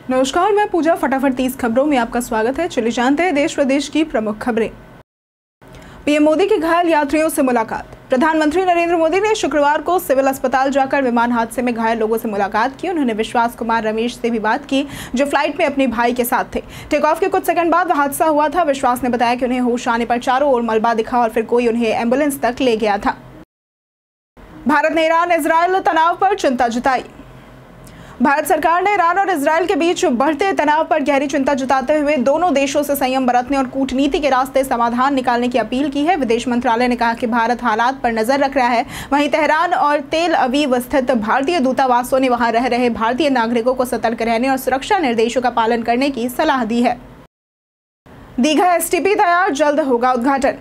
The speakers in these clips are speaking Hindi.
नमस्कार, मैं पूजा। फटाफट 30 खबरों में आपका स्वागत है। चलिए जानते हैं देश प्रदेश की प्रमुख खबरें। पीएम मोदी की घायल यात्रियों से मुलाकात। प्रधानमंत्री नरेंद्र मोदी ने शुक्रवार को सिविल अस्पताल जाकर विमान हादसे में घायल लोगों से मुलाकात की। उन्होंने विश्वास कुमार रमेश से भी बात की, जो फ्लाइट में अपने भाई के साथ थे। टेक ऑफ के कुछ सेकंड बाद हादसा हुआ था। विश्वास ने बताया कि उन्हें होश आने पर चारों ओर मलबा दिखा और फिर कोई उन्हें एम्बुलेंस तक ले गया था। भारत ने ईरान इजरायल तनाव पर चिंता जताई। भारत सरकार ने ईरान और इजरायल के बीच बढ़ते तनाव पर गहरी चिंता जताते हुए दोनों देशों से संयम बरतने और कूटनीति के रास्ते समाधान निकालने की अपील की है। विदेश मंत्रालय ने कहा कि भारत हालात पर नजर रख रहा है। वहीं तेहरान और तेल अवीव स्थित भारतीय दूतावासों ने वहां रह रहे भारतीय नागरिकों को सतर्क रहने और सुरक्षा निर्देशों का पालन करने की सलाह दी है। दीघा एसटीपी तैयार, जल्द होगा उद्घाटन।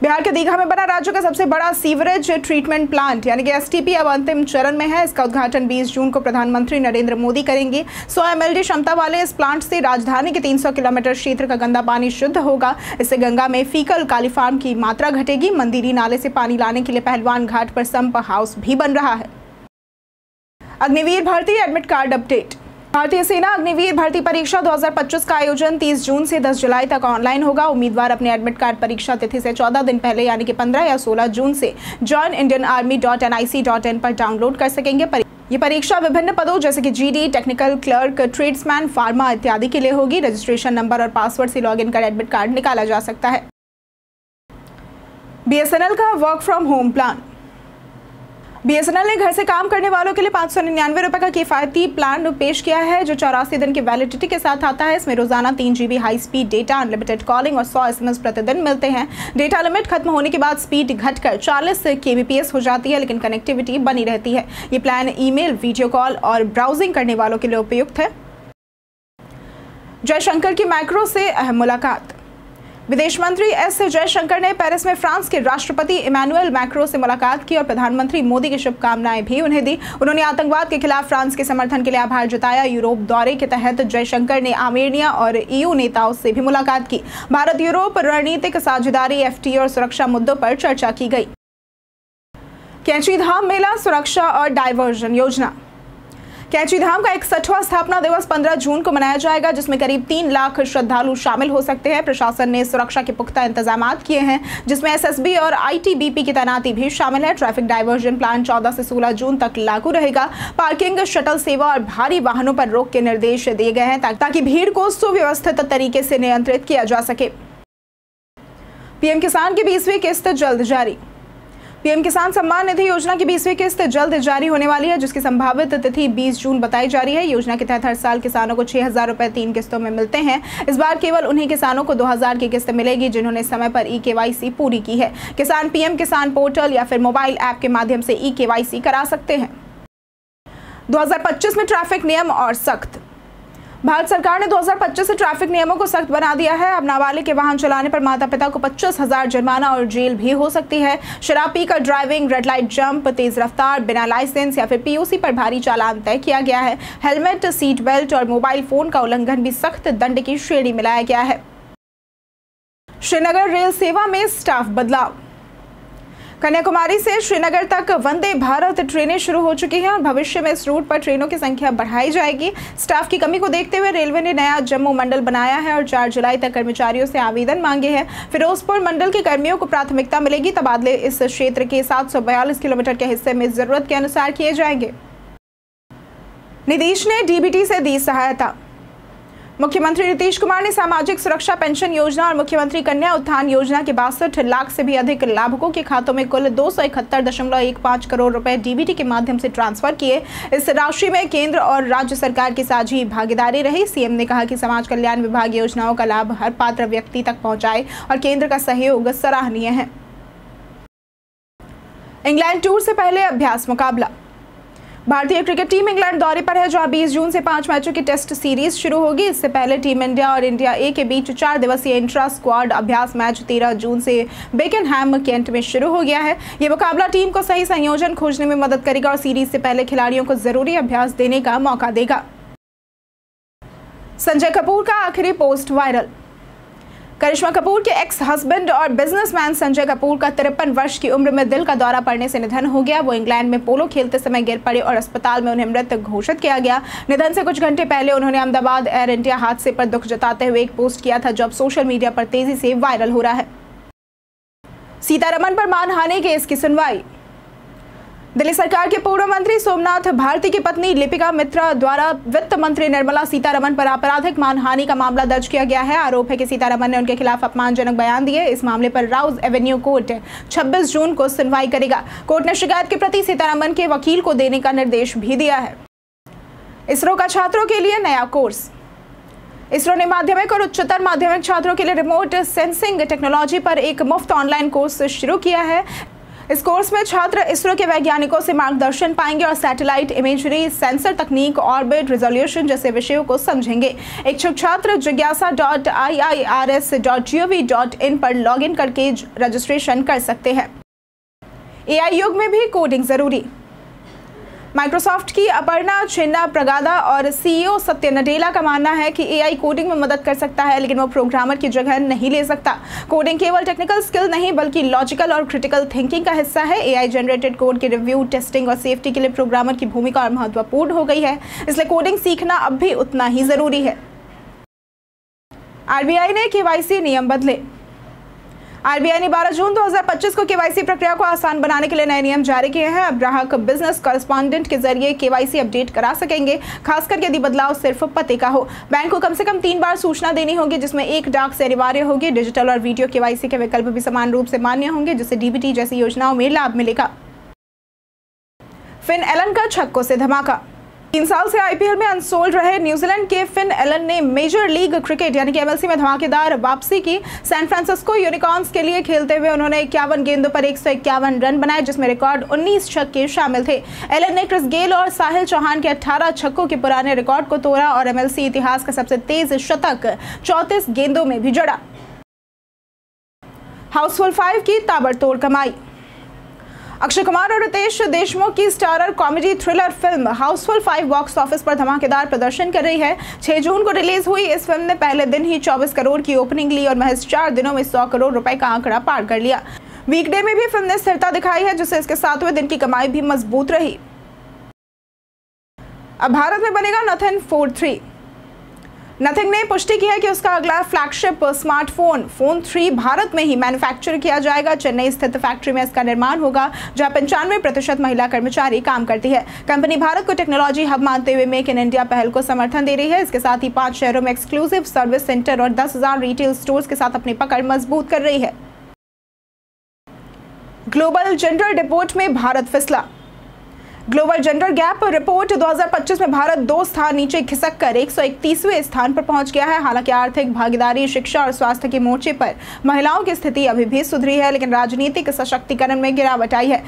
बिहार के दीघा में बना राज्य का सबसे बड़ा सीवरेज ट्रीटमेंट प्लांट यानी कि एसटीपी अब अंतिम चरण में है। इसका उद्घाटन 20 जून को प्रधानमंत्री नरेंद्र मोदी करेंगे। 100 mld क्षमता वाले इस प्लांट से राजधानी के 300 किलोमीटर क्षेत्र का गंदा पानी शुद्ध होगा। इससे गंगा में फीकल कालीफार्म की मात्रा घटेगी। मंदिरी नाले से पानी लाने के लिए पहलवान घाट पर संप हाउस भी बन रहा है। अग्निवीर भर्ती एडमिट कार्ड अपडेट। भारतीय सेना अग्निवीर भर्ती परीक्षा 2025 का आयोजन 30 जून से 10 जुलाई तक ऑनलाइन होगा। उम्मीदवार अपने एडमिट कार्ड परीक्षा तिथि से 14 दिन पहले यानी कि 15 या 16 जून से joinindianarmy.nic.in पर डाउनलोड कर सकेंगे। ये परीक्षा विभिन्न पदों जैसे कि GD, technical clerk, tradesman, pharma इत्यादि के लिए होगी। रजिस्ट्रेशन नंबर और पासवर्ड से लॉगिन कर एडमिट कार्ड निकाला जा सकता है। बीएसएनएल का work from home plan. BSNL ने घर से काम करने वालों के लिए 599 रुपए का किफायती प्लान पेश किया है, जो 84 दिन की वैलिडिटी के साथ आता है। इसमें रोजाना 3 GB high speed data, unlimited calling और 100 SMS प्रतिदिन मिलते हैं। डेटा लिमिट खत्म होने के बाद स्पीड घटकर 40 kbps हो जाती है, लेकिन कनेक्टिविटी बनी रहती है। ये प्लान ईमेल, वीडियो कॉल और ब्राउजिंग करने वालों के लिए उपयुक्त है। जयशंकर की मैक्रो से अहम मुलाकात। विदेश मंत्री एस जयशंकर ने पेरिस में फ्रांस के राष्ट्रपति इमैनुअल मैक्रो से मुलाकात की और प्रधानमंत्री मोदी की शुभकामनाएं भी उन्हें दी। उन्होंने आतंकवाद के खिलाफ फ्रांस के समर्थन के लिए आभार जताया। यूरोप दौरे के तहत जयशंकर ने आर्मेनिया और ईयू नेताओं से भी मुलाकात की। भारत यूरोप रणनीतिक साझेदारी, FTA और सुरक्षा मुद्दों पर चर्चा की गई। कैंची धाम मेला, सुरक्षा और डायवर्जन योजना। कैंची धाम का 61वां स्थापना दिवस 15 जून को मनाया जाएगा, जिसमें करीब 3 लाख श्रद्धालु शामिल हो सकते हैं। प्रशासन ने सुरक्षा के पुख्ता इंतजाम किए हैं, जिसमें SSB और ITBP की तैनाती भी शामिल है। ट्रैफिक डायवर्जन प्लान 14 से 16 जून तक लागू रहेगा। पार्किंग, शटल सेवा और भारी वाहनों पर रोक के निर्देश दिए गए हैं ताकि भीड़ को सुव्यवस्थित तरीके से नियंत्रित किया जा सके। पीएम किसान की 20वीं किस्त जल्द जारी। पीएम किसान सम्मान निधि योजना की 20वीं किस्त जल्द जारी होने वाली है, जिसकी संभावित तिथि 20 जून बताई जा रही है। योजना के तहत हर साल किसानों को 6,000 रुपए 3 किस्तों में मिलते हैं। इस बार केवल उन्हीं किसानों को 2,000 की किस्त मिलेगी जिन्होंने समय पर eKYC पूरी की है। किसान पीएम किसान पोर्टल या फिर मोबाइल ऐप के माध्यम से eKYC करा सकते हैं। 2025 में ट्रैफिक नियम और सख्त। भारत सरकार ने 2025 से ट्रैफिक नियमों को सख्त बना दिया है। अब नाबालिग के वाहन चलाने पर माता पिता को 25,000 जुर्माना और जेल भी हो सकती है। शराब पीकर ड्राइविंग, रेड लाइट जंप, तेज रफ्तार, बिना लाइसेंस या फिर POC पर भारी चालान तय किया गया है। हेलमेट, सीट बेल्ट और मोबाइल फोन का उल्लंघन भी सख्त दंड की श्रेणी में लाया गया है। श्रीनगर रेल सेवा में स्टाफ बदलाव। कन्याकुमारी से श्रीनगर तक वंदे भारत ट्रेनें शुरू हो चुकी हैं और भविष्य में इस रूट पर ट्रेनों की संख्या बढ़ाई जाएगी। स्टाफ की कमी को देखते हुए रेलवे ने नया जम्मू मंडल बनाया है और 4 जुलाई तक कर्मचारियों से आवेदन मांगे हैं। फिरोजपुर मंडल के कर्मियों को प्राथमिकता मिलेगी। तबादले इस क्षेत्र के 742 किलोमीटर के हिस्से में जरूरत के अनुसार किए जाएंगे। नीतीश ने DBT से दी सहायता। मुख्यमंत्री नीतीश कुमार ने सामाजिक सुरक्षा पेंशन योजना और मुख्यमंत्री कन्या उत्थान योजना के 62 लाख से भी अधिक लाभुकों के खातों में कुल 271.15 करोड़ रुपए DBT के माध्यम से ट्रांसफर किए। इस राशि में केंद्र और राज्य सरकार की साझी भागीदारी रही। सीएम ने कहा कि समाज कल्याण विभाग योजनाओं का लाभ हर पात्र व्यक्ति तक पहुंचाए और केंद्र का सहयोग सराहनीय है। इंग्लैंड टूर से पहले अभ्यास मुकाबला। भारतीय क्रिकेट टीम इंग्लैंड दौरे पर है, जहां 20 जून से 5 मैचों की टेस्ट सीरीज शुरू होगी। इससे पहले टीम इंडिया और इंडिया ए के बीच 4 दिवसीय इंट्रा स्क्वाड अभ्यास मैच 13 जून से बेकनहैम केंट में शुरू हो गया है। ये मुकाबला टीम को सही संयोजन खोजने में मदद करेगा और सीरीज से पहले खिलाड़ियों को जरूरी अभ्यास देने का मौका देगा। संजय कपूर का आखिरी पोस्ट वायरल। करिश्मा कपूर के एक्स हस्बैंड और बिजनेसमैन संजय कपूर का 53 वर्ष की उम्र में दिल का दौरा पड़ने से निधन हो गया। वो इंग्लैंड में पोलो खेलते समय गिर पड़े और अस्पताल में उन्हें मृत घोषित किया गया। निधन से कुछ घंटे पहले उन्होंने अहमदाबाद एयर इंडिया हादसे पर दुख जताते हुए एक पोस्ट किया था, जो अब सोशल मीडिया पर तेजी से वायरल हो रहा है। सीतारमण पर मानहानि केस की सुनवाई। दिल्ली सरकार के पूर्व मंत्री सोमनाथ भारती की पत्नी लिपिका मित्रा द्वारा वित्त मंत्री निर्मला सीतारमण पर आपराधिक मानहानि का मामला दर्ज किया गया है। आरोप है कि सीतारमण ने उनके खिलाफ अपमानजनक बयान दिए। इस मामले पर राउज एवेन्यू कोर्ट 26 जून को सुनवाई करेगा। कोर्ट ने शिकायत की प्रति सीतारमण के वकील को देने का निर्देश भी दिया है। इसरो का छात्रों के लिए नया कोर्स। इसरो ने माध्यमिक और उच्चतर माध्यमिक छात्रों के लिए रिमोट सेंसिंग टेक्नोलॉजी पर एक मुफ्त ऑनलाइन कोर्स शुरू किया है। इस कोर्स में छात्र इसरो के वैज्ञानिकों से मार्गदर्शन पाएंगे और सैटेलाइट इमेजरी, सेंसर तकनीक, ऑर्बिट रिजोल्यूशन जैसे विषयों को समझेंगे। इच्छुक छात्र jigyasa.iirs.gov.in पर लॉगिन करके रजिस्ट्रेशन कर सकते हैं। एआई युग में भी कोडिंग जरूरी। माइक्रोसॉफ्ट की अपर्णा छिन्ना प्रगादा और सीईओ सत्य नडेला का मानना है कि एआई कोडिंग में मदद कर सकता है, लेकिन वो प्रोग्रामर की जगह नहीं ले सकता। कोडिंग केवल टेक्निकल स्किल नहीं बल्कि लॉजिकल और क्रिटिकल थिंकिंग का हिस्सा है। एआई जनरेटेड कोड की रिव्यू, टेस्टिंग और सेफ्टी के लिए प्रोग्रामर की भूमिका और महत्वपूर्ण हो गई है, इसलिए कोडिंग सीखना अब भी उतना ही जरूरी है। आरबीआई ने केवाईसी नियम बदले। आरबीआई ने 12 जून 2025 को केवाईसी प्रक्रिया को आसान बनाने के लिए नए नियम जारी किए हैं। अब ग्राहक बिजनेस कॉरेस्पॉन्डेंट के जरिए केवाईसी अपडेट करा सकेंगे, खासकर यदि बदलाव सिर्फ पते का हो। बैंक को कम से कम 3 बार सूचना देनी होगी, जिसमें एक डाक से अनिवार्य होगी। डिजिटल और वीडियो केवाईसी के विकल्प भी समान रूप से मान्य होंगे, जिससे डीबीटी जैसी योजनाओं में लाभ मिलेगा। फिन एलन का छक्कों से धमाका। 3 साल से आईपीएल में अनसोल्ड रहे न्यूजीलैंड के फिन एलन ने मेजर लीग क्रिकेट यानी कि एमएलसी में धमाकेदार वापसी की। सैन फ्रांसिस्को यूनिकॉर्न्स के लिए खेलते हुए उन्होंने 51 गेंदों पर 151 रन बनाए, जिसमें रिकॉर्ड 19 छक्के शामिल थे। एलन ने क्रिस गेल और साहिल चौहान के 18 छक्कों के पुराने रिकॉर्ड को तोड़ा और एमएलसी इतिहास का सबसे तेज शतक 34 गेंदों में भी जड़ा। हाउसफुल 5 की ताबड़तोड़ कमाई। अक्षय कुमार और रितेश देशमुख की starrer comedy thriller film Housefull 5 box office पर धमाकेदार प्रदर्शन कर रही है। 6 जून को रिलीज हुई इस फिल्म ने पहले दिन ही 24 करोड़ की ओपनिंग ली और महज 4 दिनों में 100 करोड़ रुपए का आंकड़ा पार कर लिया। वीकडे में भी फिल्म ने स्थिरता दिखाई है, जिससे इसके 7वें दिन की कमाई भी मजबूत रही। अब भारत में बनेगा नथिंग फोन 3। नथिंग ने पुष्टि की है कि उसका अगला फ्लैगशिप स्मार्टफोन फोन 3 भारत में ही मैन्युफैक्चर किया जाएगा। चेन्नई स्थित फैक्ट्री में इसका निर्माण होगा, जहां 95% महिला कर्मचारी काम करती है। कंपनी भारत को टेक्नोलॉजी हब मानते हुए मेक इन इंडिया पहल को समर्थन दे रही है। इसके साथ ही 5 शहरों में एक्सक्लूसिव सर्विस सेंटर और 10,000 रिटेल स्टोर्स के साथ अपनी पकड़ मजबूत कर रही है। ग्लोबल जेंडर रिपोर्ट में भारत फिसला। ग्लोबल जेंडर गैप रिपोर्ट 2025 में भारत 2 स्थान नीचे खिसक कर 131वें स्थान पर पहुंच गया है। हालांकि आर्थिक भागीदारी, शिक्षा और स्वास्थ्य के मोर्चे पर महिलाओं की स्थिति अभी भी सुधरी है, लेकिन राजनीतिक सशक्तिकरण में गिरावट आई है।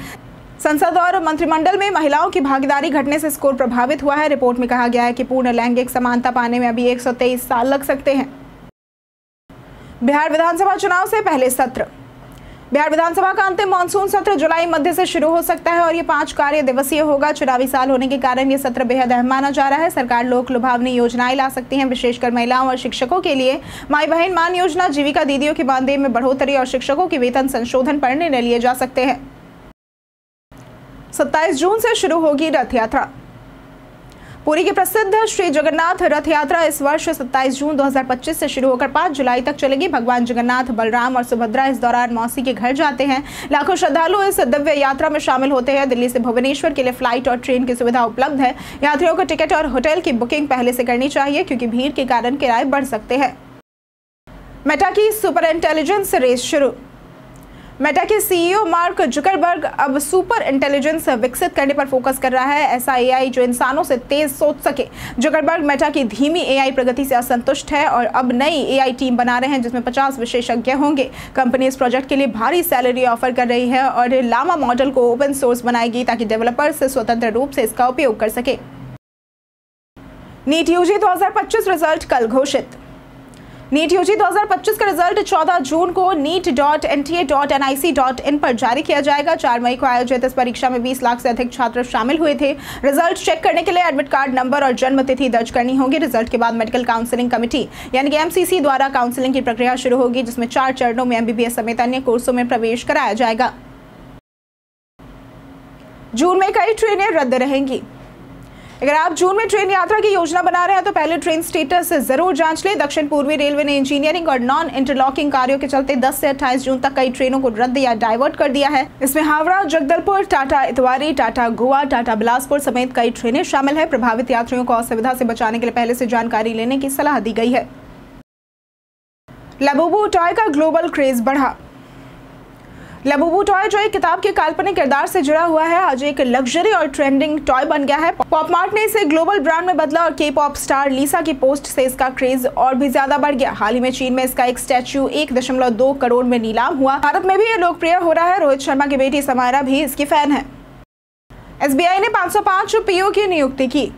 संसद और मंत्रिमंडल में महिलाओं की भागीदारी घटने से स्कोर प्रभावित हुआ है। रिपोर्ट में कहा गया है कि पूर्ण लैंगिक समानता पाने में अभी 123 साल लग सकते हैं। बिहार विधानसभा चुनाव से पहले सत्र। बिहार विधानसभा का अंतिम मानसून सत्र जुलाई मध्य से शुरू हो सकता है और ये 5 कार्य दिवसीय होगा। चुनावी साल होने के कारण ये सत्र बेहद अहम माना जा रहा है। सरकार लोक लुभावनी योजनाएं ला सकती है, विशेषकर महिलाओं और शिक्षकों के लिए माई बहन मान योजना, जीविका दीदियों के मानदेय में बढ़ोतरी और शिक्षकों के वेतन संशोधन पर निर्णय लिए जा सकते हैं। 27 जून से शुरू होगी रथ यात्रा। पुरी की प्रसिद्ध श्री जगन्नाथ रथ यात्रा इस वर्ष 27 जून 2025 से शुरू होकर 5 जुलाई तक चलेगी। भगवान जगन्नाथ, बलराम और सुभद्रा इस दौरान मौसी के घर जाते हैं। लाखों श्रद्धालु इस दिव्य यात्रा में शामिल होते हैं। दिल्ली से भुवनेश्वर के लिए फ्लाइट और ट्रेन की सुविधा उपलब्ध है। यात्रियों को टिकट और होटल की बुकिंग पहले से करनी चाहिए, क्योंकि भीड़ के कारण किराए बढ़ सकते हैं। मेटा की सुपर इंटेलिजेंस रेस शुरू। मेटा के सीईओ मार्क जुकरबर्ग अब सुपर इंटेलिजेंस विकसित करने पर फोकस कर रहा है, ऐसा एआई जो इंसानों से तेज सोच सके। जुकरबर्ग मेटा की धीमी एआई प्रगति से असंतुष्ट है और अब नई एआई टीम बना रहे हैं, जिसमें 50 विशेषज्ञ होंगे। कंपनी इस प्रोजेक्ट के लिए भारी सैलरी ऑफर कर रही है और लामा मॉडल को ओपन सोर्स बनाएगी, ताकि डेवलपर्स स्वतंत्र रूप से इसका उपयोग कर सके। नीट यूजी 2025 रिजल्ट कल घोषित। नीट यूजी 2025 का रिजल्ट 14 जून को neet.nta.nic.in पर जारी किया जाएगा। 4 मई को आयोजित इस परीक्षा में 20 लाख से अधिक छात्र शामिल हुए थे। रिजल्ट चेक करने के लिए एडमिट कार्ड नंबर और जन्म तिथि दर्ज करनी होगी। रिजल्ट के बाद मेडिकल काउंसलिंग कमेटी यानी कि MCC द्वारा काउंसलिंग की प्रक्रिया शुरू होगी, जिसमें 4 चरणों में MBBS समेत अन्य कोर्सों में प्रवेश कराया जाएगा। जून में कई ट्रेनें रद्द रहेंगी। अगर आप जून में ट्रेन यात्रा की योजना बना रहे हैं तो पहले ट्रेन स्टेटस जरूर जांच लें। दक्षिण पूर्वी रेलवे ने इंजीनियरिंग और नॉन इंटरलॉकिंग कार्यों के चलते 10 से 28 जून तक कई ट्रेनों को रद्द या डाइवर्ट कर दिया है। इसमें हावड़ा, जगदलपुर, टाटा इतवारी, टाटा गोवा, टाटा बिलासपुर समेत कई ट्रेनें शामिल है। प्रभावित यात्रियों को असुविधा से बचाने के लिए पहले से जानकारी लेने की सलाह दी गई है। लाबुबू टॉय का ग्लोबल क्रेज बढ़ा। लाबुबू टॉय, जो एक किताब के काल्पनिक किरदार से जुड़ा हुआ है, आज एक लग्जरी और ट्रेंडिंग टॉय बन गया है। पॉप मार्ट ने इसे ग्लोबल ब्रांड में बदला और K-पॉप स्टार लिसा की पोस्ट से इसका क्रेज और भी ज्यादा बढ़ गया। हाल ही में चीन में इसका एक स्टैच्यू 1.2 करोड़ में नीलाम हुआ। भारत में भी ये लोकप्रिय हो रहा है। रोहित शर्मा की बेटी समायरा भी इसकी फैन है। SBI ने 505 PO की नियुक्ति की।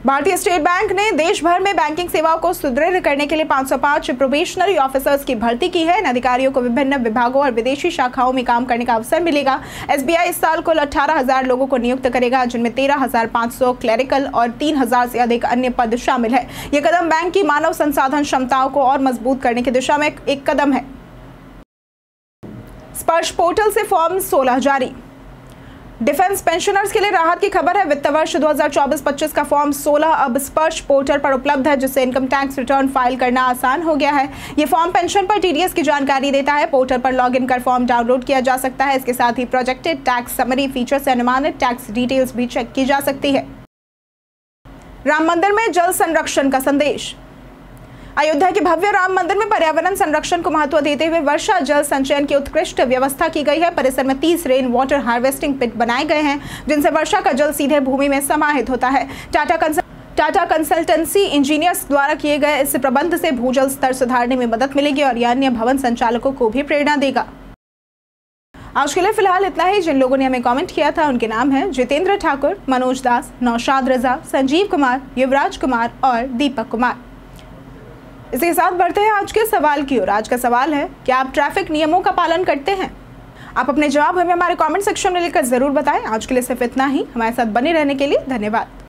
भारतीय स्टेट बैंक ने देश भर में बैंकिंग सेवाओं को सुदृढ़ करने के लिए 505 प्रोबेशनरी ऑफिसर्स की भर्ती की है। इन अधिकारियों को विभिन्न विभागों और विदेशी शाखाओं में काम करने का अवसर मिलेगा। SBI इस साल कुल 18,000 लोगों को नियुक्त करेगा, जिनमें 13,500 क्लरिकल और 3,000 से अधिक अन्य पद शामिल है। यह कदम बैंक की मानव संसाधन क्षमताओं को और मजबूत करने की दिशा में एक कदम है। स्पर्श पोर्टल से फॉर्म 16 जारी। डिफेंस पेंशनर्स के लिए राहत की खबर है। वित्त वर्ष 2024-25 का फॉर्म 16 अब स्पर्श पोर्टल पर उपलब्ध है, जिससे इनकम टैक्स रिटर्न फाइल करना आसान हो गया है। ये फॉर्म पेंशन पर TDS की जानकारी देता है। पोर्टल पर लॉगिन कर फॉर्म डाउनलोड किया जा सकता है। इसके साथ ही प्रोजेक्टेड टैक्स समरी फीचर से अनुमानित टैक्स डिटेल्स भी चेक की जा सकती है। राम मंदिर में जल संरक्षण का संदेश। अयोध्या के भव्य राम मंदिर में पर्यावरण संरक्षण को महत्व देते हुए वर्षा जल संचयन की उत्कृष्ट व्यवस्था की गई है। परिसर में 30 रेन वाटर हार्वेस्टिंग पिट बनाए गए हैं, जिनसे वर्षा का जल सीधे भूमि में समाहित होता है। टाटा कंसल्टेंसी इंजीनियर्स द्वारा किए गए इस प्रबंध से भूजल स्तर सुधारने में मदद मिलेगी और अन्य भवन संचालकों को भी प्रेरणा देगा। आज के लिए फिलहाल इतना ही। जिन लोगों ने हमें कमेंट किया था उनके नाम हैं जितेंद्र ठाकुर, मनोज दास, नौशाद रजा, संजीव कुमार, युवराज कुमार और दीपक कुमार। इसके साथ बढ़ते हैं आज के सवाल की ओर। आज का सवाल है, क्या आप ट्रैफिक नियमों का पालन करते हैं? आप अपने जवाब हमें हमारे कमेंट सेक्शन में लिखकर जरूर बताएं। आज के लिए सिर्फ इतना ही। हमारे साथ बने रहने के लिए धन्यवाद।